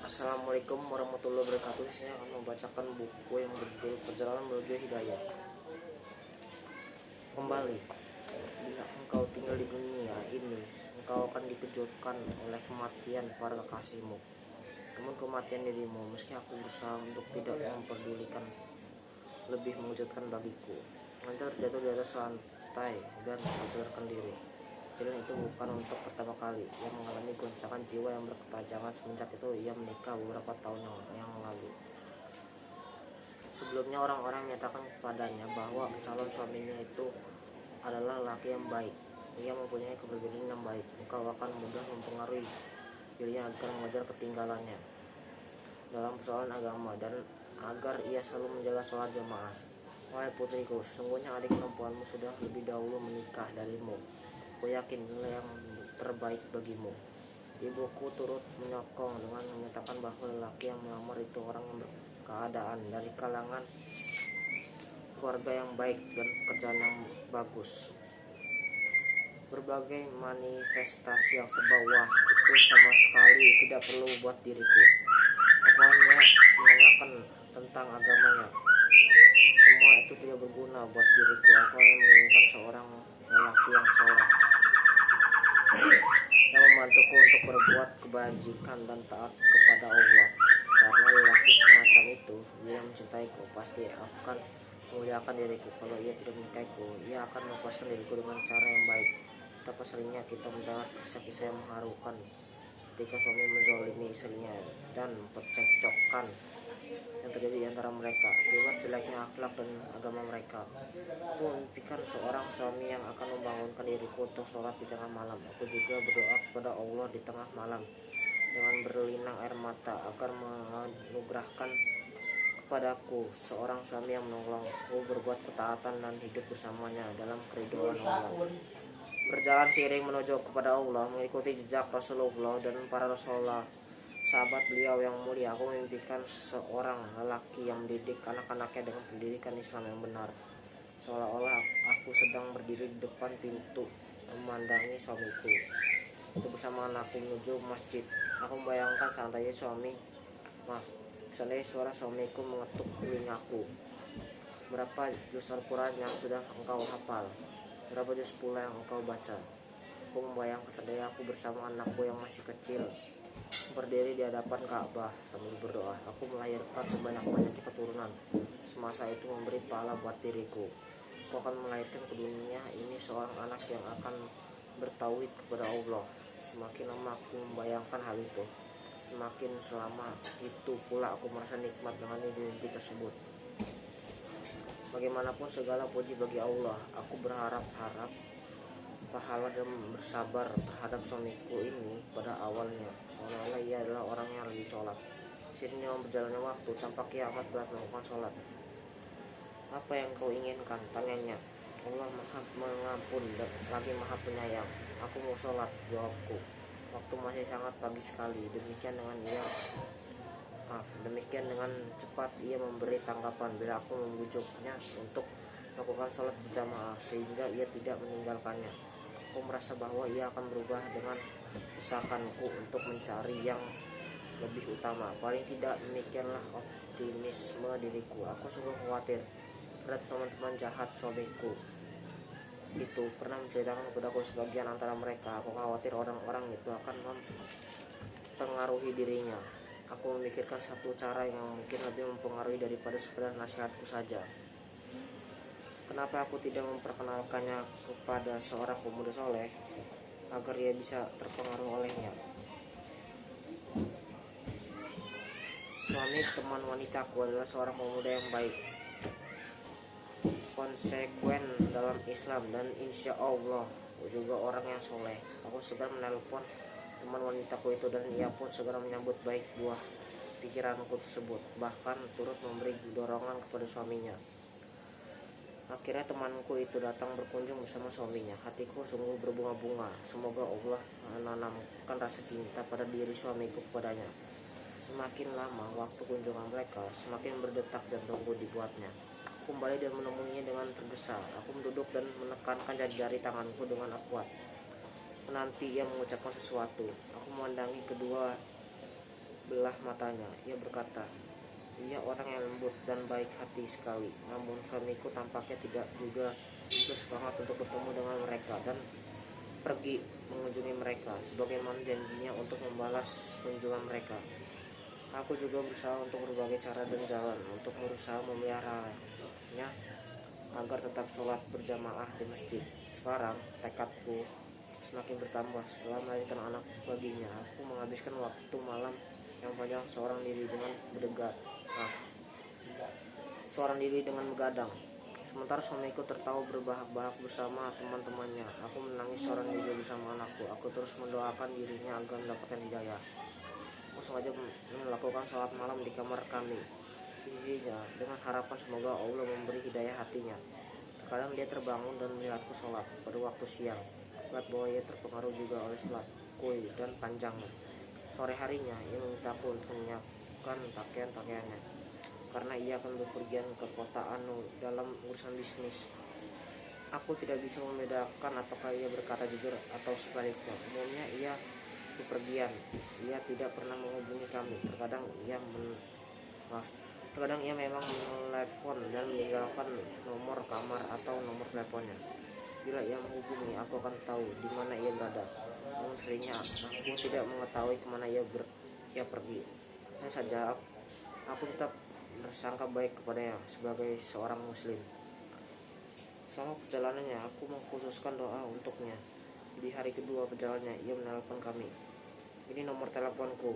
Assalamualaikum warahmatullahi wabarakatuh. Saya akan membacakan buku yang berjudul Perjalanan Menuju Hidayah. Kembali, bila engkau tinggal di dunia ini, engkau akan dikejutkan oleh kematian para kekasihmu. Namun kematian dirimu, meski aku berusaha untuk tidak memperdulikan, lebih mengejutkan bagiku. Anda terjatuh di atas lantai dan tak sadarkan diri. Kejadian itu bukan untuk pertama kali ia mengalami goncangan jiwa yang berkepanjangan. Semenjak itu ia menikah beberapa tahun yang lalu. Sebelumnya orang-orang menyatakan kepadanya bahwa calon suaminya itu adalah laki yang baik. Ia mempunyai kepribadian yang baik. Engkau akan mudah mempengaruhi dirinya agar mengejar ketinggalannya dalam persoalan agama dan agar ia selalu menjaga sholat jamaah. Wahai putriku, sesungguhnya adik perempuanmu sudah lebih dahulu menikah darimu. Aku yakin inilah yang terbaik bagimu. Ibuku turut menyokong dengan menyatakan bahwa lelaki yang melamar itu orang yang berkeadaan dari kalangan keluarga yang baik dan pekerjaan yang bagus. Berbagai manifestasi yang sebawah itu sama sekali tidak perlu buat diriku. Aku hanya menanyakan tentang agamanya. Semua itu tidak berguna buat diriku. Aku hanya menginginkan seorang lelaki yang soleh, yang membantuku untuk berbuat kebajikan dan taat kepada Allah. Karena lelaki semacam itu, dia mencintaiku, pasti akan memuliakan diriku. Kalau ia tidak menikahiku, ia akan melepaskan diriku dengan cara yang baik. Betapa seringnya kita mendengar kisah-kisah yang mengharukan ketika suami menzalimi istrinya dan percekcokan yang terjadi di antara mereka akibat jeleknya akhlak dan agama mereka. Aku memimpikan seorang suami yang akan membangunkan diriku untuk sholat di tengah malam. Aku juga berdoa kepada Allah di tengah malam dengan berlinang air mata agar menganugerahkan kepadaku seorang suami yang menolongku berbuat ketaatan dan hidup bersamanya dalam keridhaan Allah. Berjalan seiring menuju kepada Allah, mengikuti jejak Rasulullah dan para Rasulullah, sahabat beliau yang mulia. Aku memimpikan seorang lelaki yang mendidik anak-anaknya dengan pendidikan Islam yang benar, seolah-olah aku sedang berdiri di depan pintu memandangi suamiku itu bersama anakku menuju masjid. Aku membayangkan seandainya suara suamiku mengetuk telingaku. Berapa juz Al-Quran yang sudah engkau hafal? Berapa juz pula yang engkau baca? Aku membayangkan seandainya aku bersama anakku yang masih kecil berdiri di hadapan Ka'bah sambil berdoa. Aku melahirkan sebanyak-banyaknya keturunan. Semasa itu memberi pahala buat diriku. Aku akan melahirkan ke dunia ini seorang anak yang akan bertauhid kepada Allah. Semakin lama aku membayangkan hal itu, semakin selama itu pula aku merasa nikmat dengan mimpi tersebut. Bagaimanapun segala puji bagi Allah. Aku berharap-harap pahala dan bersabar terhadap suamiku ini pada awalnya, seolah-olah ia adalah orang yang lagi sholat. Seiring berjalannya waktu, tampak ia amat berat melakukan sholat. Apa yang kau inginkan? Tanyanya. Allah maha mengampun dan lagi maha penyayang. Aku mau sholat, jawabku. Waktu masih sangat pagi sekali. Demikian dengan cepat ia memberi tanggapan bila aku membujuknya untuk melakukan sholat berjamaah sehingga ia tidak meninggalkannya. Aku merasa bahwa ia akan berubah dengan desakanku untuk mencari yang lebih utama. Paling tidak demikianlah optimisme diriku. Aku sungguh khawatir terhadap teman-teman jahat suamiku itu pernah menceritakan kepadaku sebagian antara mereka. Aku khawatir orang-orang itu akan mempengaruhi dirinya. Aku memikirkan satu cara yang mungkin lebih mempengaruhi daripada sekedar nasihatku saja. Kenapa aku tidak memperkenalkannya kepada seorang pemuda soleh agar ia bisa terpengaruh olehnya? Suami teman wanitaku adalah seorang pemuda yang baik, konsekuen dalam Islam, dan insya Allah juga orang yang soleh. Aku segera menelpon teman wanitaku itu dan ia pun segera menyambut baik buah pikiranku tersebut, bahkan turut memberi dorongan kepada suaminya. Akhirnya temanku itu datang berkunjung bersama suaminya. Hatiku sungguh berbunga-bunga. Semoga Allah menanamkan rasa cinta pada diri suamiku kepadanya. Semakin lama waktu kunjungan mereka, semakin berdetak jantungku dibuatnya. Aku kembali dan menemuinya dengan tergesa. Aku duduk dan menekankan jari-jari tanganku dengan kuat. Menanti ia mengucapkan sesuatu. Aku memandangi kedua belah membelah matanya. Ia berkata, ia orang yang lembut dan baik hati sekali. Namun suamiku tampaknya tidak juga bersemangat untuk bertemu dengan mereka dan pergi mengunjungi mereka sebagaimana janjinya untuk membalas kunjungan mereka. Aku juga berusaha untuk berbagai cara dan jalan untuk berusaha memeliharanya agar tetap sholat berjamaah di masjid. Sekarang tekadku semakin bertambah setelah melahirkan anak baginya. Aku menghabiskan waktu malam yang panjang seorang diri dengan begadang. Sementara suamiku tertawa berbahak-bahak bersama teman-temannya. Aku menangis seorang diri bersama anakku. Aku terus mendoakan dirinya agar mendapatkan hidayah. Aku sengaja melakukan sholat malam di kamar kami sisinya dengan harapan semoga Allah memberi hidayah hatinya. Terkadang dia terbangun dan melihatku sholat pada waktu siang. Lihat bahwa ia terpengaruh juga oleh sholat kui dan panjangnya. Sore harinya ia memintaku untuk menyiapkan pakaian-pakaiannya karena ia akan berpergian ke kota Anu dalam urusan bisnis. Aku tidak bisa membedakan apakah ia berkata jujur atau sebaliknya. Umumnya ia bepergian. Ia tidak pernah menghubungi kami. Terkadang ia memang menelepon dan meninggalkan nomor kamar atau nomor teleponnya. Bila ia menghubungi, aku akan tahu di mana ia berada. Namun seringnya aku tidak mengetahui kemana ia pergi. Hanya saja aku tetap bersangka baik kepadanya sebagai seorang muslim. Selama perjalanannya, aku mengkhususkan doa untuknya. Di hari kedua perjalanannya, ia menelpon kami. Ini nomor teleponku.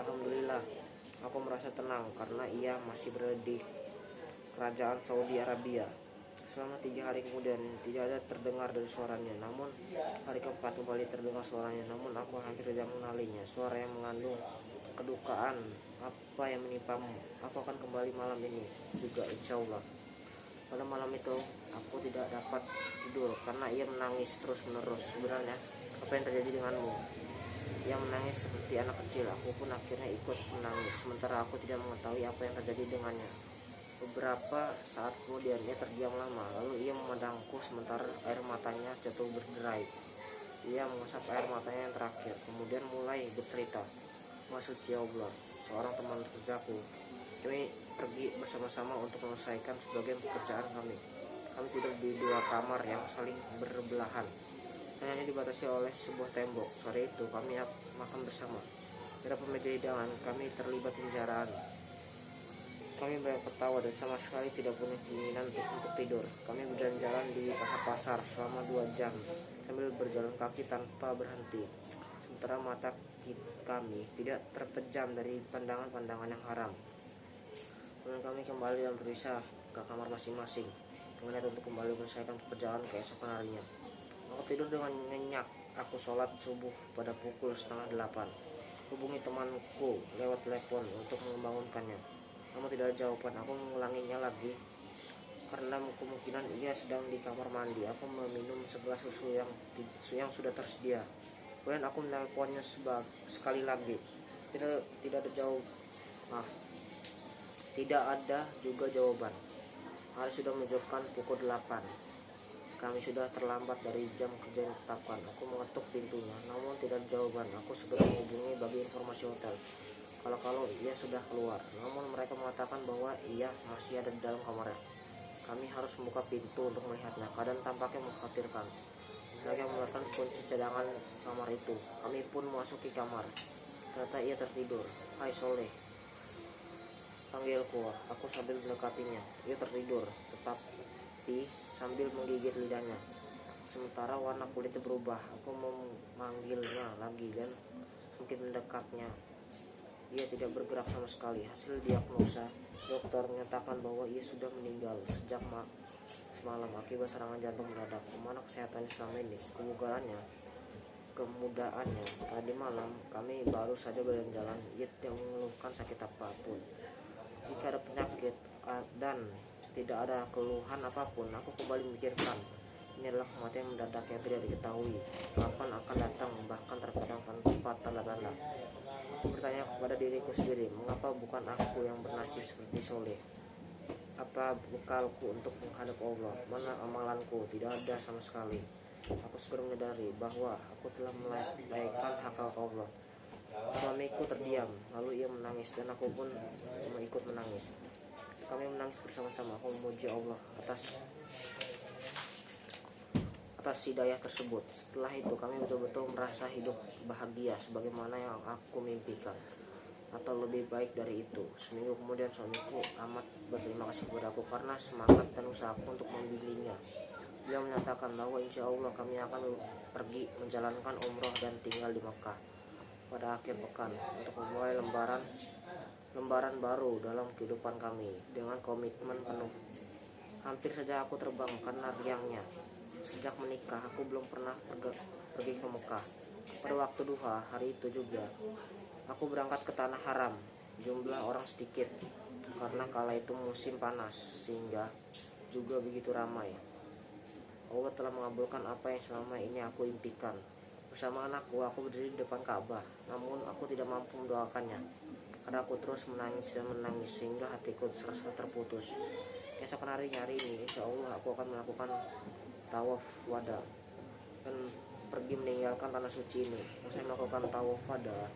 Alhamdulillah, aku merasa tenang karena ia masih berada di kerajaan Saudi Arabia. Selama 3 hari kemudian tidak ada terdengar dari suaranya. Namun hari keempat kembali terdengar suaranya. Namun aku hampir tidak mengenalinya. Suara yang mengandung kedukaan. Apa yang menimpamu? Aku akan kembali malam ini juga, insya Allah. Pada malam itu aku tidak dapat tidur karena ia menangis terus menerus. Sebenarnya apa yang terjadi denganmu? Ia menangis seperti anak kecil. Aku pun akhirnya ikut menangis. Sementara aku tidak mengetahui apa yang terjadi dengannya. Beberapa saat kemudian ia terdiam lama. Lalu ia memandangku sementara air matanya jatuh berderai. Ia mengusap air matanya yang terakhir. Kemudian mulai bercerita. Maksudnya Allah, seorang teman kerjaku. Kami pergi bersama-sama untuk menyelesaikan sebagian pekerjaan kami. Kami tidur di 2 kamar yang saling berbelahan. Hanya dibatasi oleh sebuah tembok. Sore itu kami makan bersama. Di depan meja hidangan kami terlibat pembicaraan. Kami banyak ketawa dan sama sekali tidak punya keinginan untuk tidur. Kami berjalan-jalan di pasar-pasar selama 2 jam sambil berjalan kaki tanpa berhenti. Sementara mata kami tidak terpejam dari pandangan-pandangan yang haram. Kemudian kami kembali dan berpisah ke kamar masing-masing. Dengan niat untuk kembali menyelesaikan pekerjaan keesokan harinya. Aku tidur dengan nyenyak. Aku sholat subuh pada pukul 7:30. Hubungi temanku lewat telepon untuk membangunkannya. Namun tidak ada jawaban. Aku mengulanginya lagi karena kemungkinan ia sedang di kamar mandi. Aku meminum segelas susu yang sudah tersedia. Kemudian aku menelponnya sekali lagi. Tidak ada juga jawaban. Hari sudah menunjukkan pukul 8. Kami sudah terlambat dari jam kerja yang ditetapkan. Aku mengetuk pintunya, namun tidak ada jawaban. Aku segera menghubungi bagi informasi hotel. Kalau ia sudah keluar, namun mereka mengatakan bahwa ia masih ada di dalam kamarnya. Kami harus membuka pintu untuk melihatnya. Keadaan tampaknya mengkhawatirkan. Lagi mengeluarkan kunci cadangan kamar itu. Kami pun memasuki kamar. Ternyata ia tertidur. Hai Soleh, panggilku. Aku sambil mendekatinya. Ia tertidur, tetapi sambil menggigit lidahnya. Sementara warna kulitnya berubah. Aku memanggilnya lagi dan semakin mendekatnya. Ia tidak bergerak sama sekali. Hasil diagnosa, dokter menyatakan bahwa ia sudah meninggal sejak semalam akibat serangan jantung mendadak. Kemana kesehatannya selama ini? Kemudaannya. Tadi malam kami baru saja berjalan. Ia tidak mengeluhkan sakit apapun. Jika ada penyakit dan tidak ada keluhan apapun, aku kembali memikirkan ini adalah kematian mendadak yang tidak diketahui kapan akan datang, bahkan terkadang tanpa tanda-tanda. Aku bertanya kepada diriku sendiri, mengapa bukan aku yang bernasib seperti Soleh? Apa bekalku untuk menghadap Allah? Mana amalanku? Tidak ada sama sekali. Aku segera menyadari bahwa aku telah melalaikan hak Allah. Suamiku terdiam, lalu ia menangis dan aku pun ikut menangis. Kami menangis bersama-sama. Aku memuji Allah atas hidayah tersebut. Setelah itu kami betul-betul merasa hidup bahagia sebagaimana yang aku mimpikan, atau lebih baik dari itu. Seminggu kemudian suamiku amat berterima kasih kepadaku karena semangat dan usahaku untuk membimbingnya. Beliau menyatakan bahwa insya Allah kami akan pergi menjalankan umroh dan tinggal di Mekah pada akhir pekan untuk memulai lembaran baru dalam kehidupan kami dengan komitmen penuh. Hampir saja aku terbang karena riangnya. Sejak menikah aku belum pernah pergi ke Mekah. Pada waktu duha hari itu juga aku berangkat ke tanah haram. Jumlah orang sedikit karena kala itu musim panas sehingga juga begitu ramai. Allah telah mengabulkan apa yang selama ini aku impikan. Bersama anakku, aku berdiri di depan Ka'bah, namun aku tidak mampu mendoakannya karena aku terus menangis dan menangis sehingga hatiku serasa terputus. Keesokan harinya, hari ini, insya Allah aku akan melakukan tawaf wada dan pergi meninggalkan tanah suci ini. Usai melakukan tawaf wada,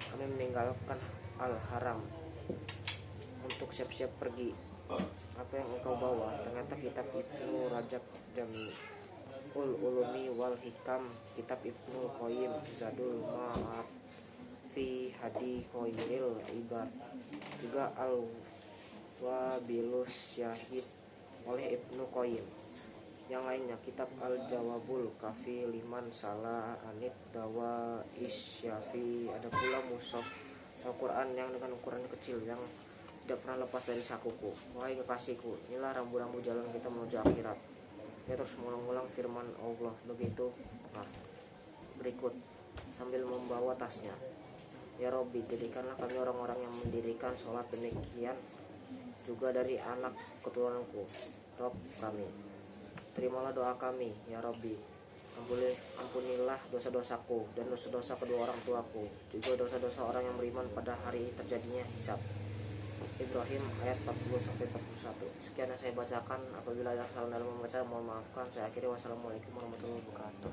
kami meninggalkan Al-Haram untuk siap-siap pergi. Apa yang engkau bawa? Ternyata kitab Ibnu Rajab Jami'ul Ulumi wal Hikam, kitab Ibnu Qayyim Zadul Ma'ad fi Hadi Khairil Ibad, juga Al-Wabilus Syahid oleh Ibnu Qayyim. Yang lainnya kitab Al-Jawabul Kafi liman salah anit dawa isyafi. Ada pula mushaf Al-Quran yang dengan ukuran kecil yang tidak pernah lepas dari sakuku. Wahai kekasihku, inilah rambu-rambu jalan kita menuju akhirat. Dia terus mengulang-ulang firman Allah berikut sambil membawa tasnya. Ya Robbi, jadikanlah kami orang-orang yang mendirikan sholat, demikian juga dari anak keturunanku. Rob kami, terimalah doa kami, ya Robbi. Ampunilah dosa-dosaku dan dosa-dosa kedua orang tuaku, juga dosa-dosa orang yang beriman pada hari terjadinya hisab. Ibrahim ayat 40-41. Sekian yang saya bacakan. Apabila ada kesalahan dalam membaca, mohon maafkan. Saya akhiri. Wassalamualaikum warahmatullahi wabarakatuh.